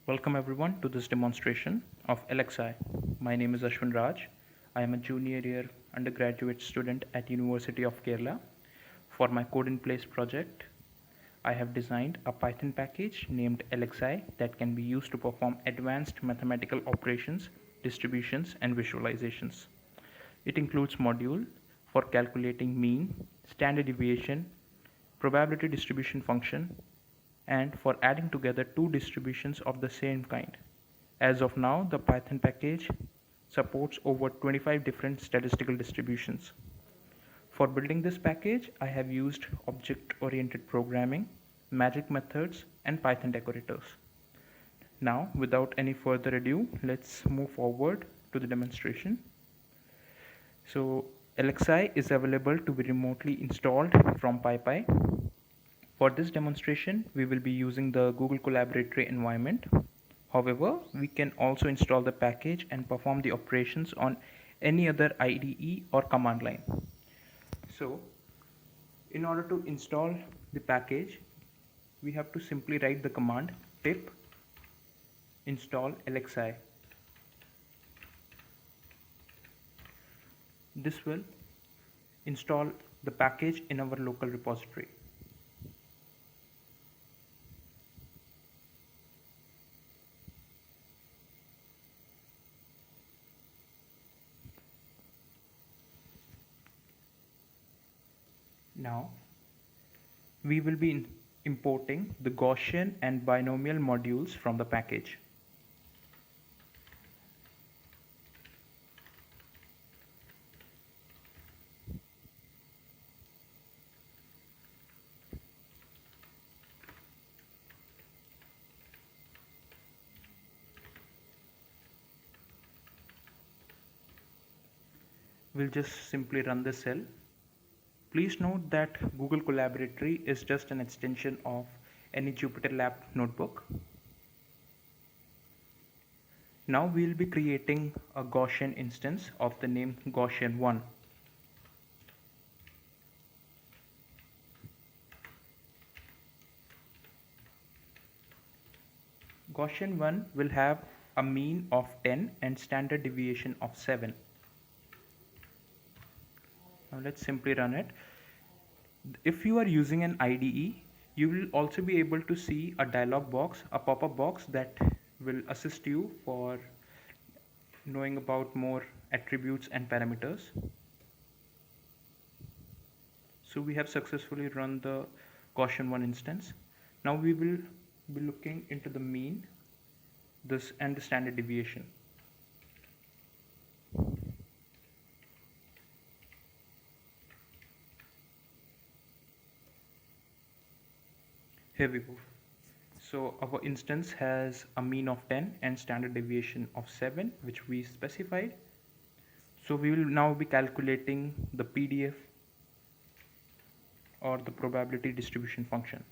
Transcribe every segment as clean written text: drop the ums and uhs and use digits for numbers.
Welcome everyone to this demonstration of LXI. My name is Ashwin Raj. I am a junior year undergraduate student at University of Kerala. For my Code in Place project, I have designed a Python package named LXI that can be used to perform advanced mathematical operations, distributions, and visualizations. It includes module for calculating mean, standard deviation, probability distribution function, and for adding together two distributions of the same kind. As of now, the Python package supports over 25 different statistical distributions. For building this package, I have used object-oriented programming, magic methods, and Python decorators. Now, without any further ado, let's move forward to the demonstration. So, LXI is available to be remotely installed from PyPy. For this demonstration, we will be using the Google Colaboratory environment. However, we can also install the package and perform the operations on any other IDE or command line. So, in order to install the package, we have to simply write the command pip install LXI. This will install the package in our local repository. Now, we will be importing the Gaussian and binomial modules from the package. We'll just simply run the cell. Please note that Google Colaboratory is just an extension of any JupyterLab notebook. Now we'll be creating a Gaussian instance of the name Gaussian1. Gaussian1 will have a mean of 10 and standard deviation of 7. Now let's simply run it. If you are using an IDE, you will also be able to see a dialog box, a pop-up box that will assist you for knowing about more attributes and parameters. So we have successfully run the Gaussian1 instance. Now we will be looking into the mean, this and the standard deviation. Here we go. So our instance has a mean of 10 and standard deviation of 7, which we specified. So we will now be calculating the PDF or the probability distribution function.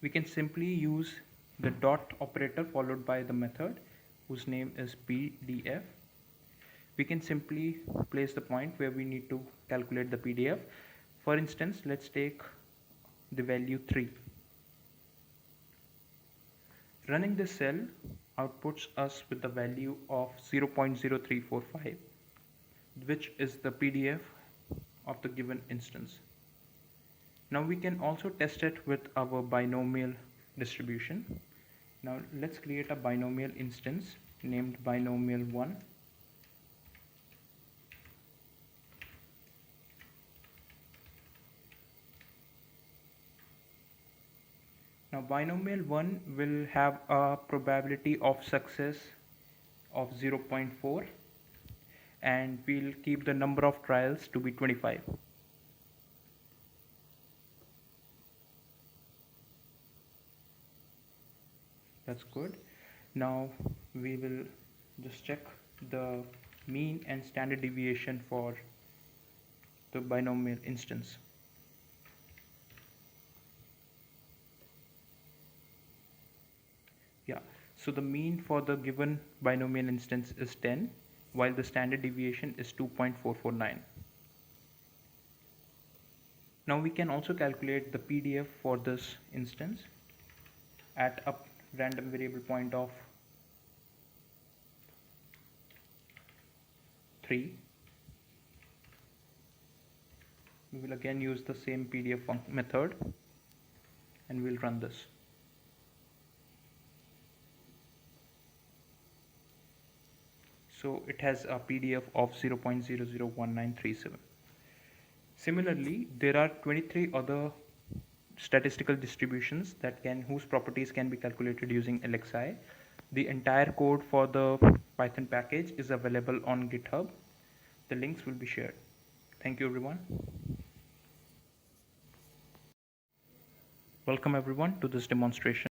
We can simply use the dot operator followed by the method whose name is PDF. We can simply place the point where we need to calculate the PDF. For instance, let's take the value 3. Running this cell outputs us with the value of 0.0345, which is the PDF of the given instance. Now we can also test it with our binomial distribution. Now let's create a binomial instance named binomial1. Now binomial 1 will have a probability of success of 0.4 and we'll keep the number of trials to be 25. That's good. Now we will just check the mean and standard deviation for the binomial instance. Yeah, so the mean for the given binomial instance is 10, while the standard deviation is 2.449. Now we can also calculate the PDF for this instance at a random variable point of 3. We will again use the same PDF method and we'll run this. So it has a PDF of 0.001937. Similarly, there are 23 other statistical distributions whose properties can be calculated using LXI. The entire code for the Python package is available on GitHub. The links will be shared. Thank you everyone. Welcome everyone to this demonstration.